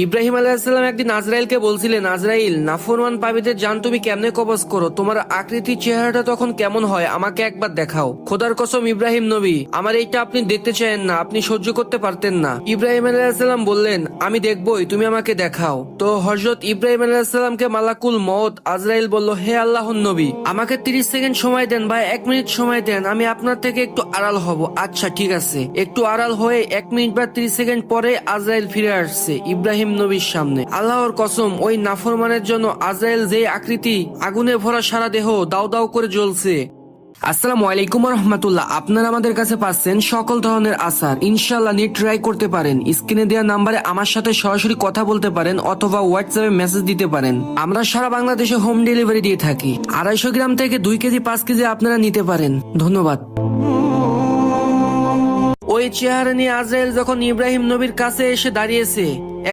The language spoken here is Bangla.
ইব্রাহিম আলাইহিসসালাম একদিন আজরাইলকে বলছিলেন, আজরাইল, নাফরমান পাপীদের জান তুমি কেমনে কবজ করো? তোমার আকৃতির চেহারাটা তখন কেমন হয় আমাকে একবার দেখাও। খোদার কসম ইব্রাহিম নবী, আমার এইটা আপনি দেখতে চান না, আপনি সহ্য করতে পারতেন না। ইব্রাহিম আলাইহিসসালাম বললেন, আমি দেখবই, তুমি আমাকে দেখাও। তো হযরত ইব্রাহিম আলাইহিসসালামকে মালাকুল মউত আজরাইল বলল, হে আল্লাহর নবী, আমাকে 30 সেকেন্ড সময় দেন বা 1 মিনিট সময় দেন, আমি আপনার থেকে একটু আড়াল হব। আচ্ছা ঠিক আছে। একটু আড়াল হয়ে 1 মিনিট বা 30 সেকেন্ড পরে আজরাইল ফিরে আসছে ইব্রাহিম নবীর সামনে। আল্লাহর কসম, ওই নাফরমানের জন্য আজরাইল যে আকৃতি, আগুনে ভরা সারা দেহ দাউ দাউ করে জ্বলছে। আসসালামু আলাইকুম রহমতুল্লাহ। আপনারা আমাদের কাছে পাচ্ছেন সকল ধরনের আচার, ইনশাল্লাহ নিয়ে ট্রাই করতে পারেন। স্ক্রিনে দেওয়া নাম্বারে আমার সাথে সরাসরি কথা বলতে পারেন অথবা হোয়াটসঅ্যাপে মেসেজ দিতে পারেন। আমরা সারা বাংলাদেশে হোম ডেলিভারি দিয়ে থাকি। 250 গ্রাম থেকে 2 কেজি 5 কেজি আপনারা নিতে পারেন। ধন্যবাদ। ওই চেহারা নিয়ে আজরাইল যখন ইব্রাহিম নবীর কাছে এসে দাঁড়িয়েছে,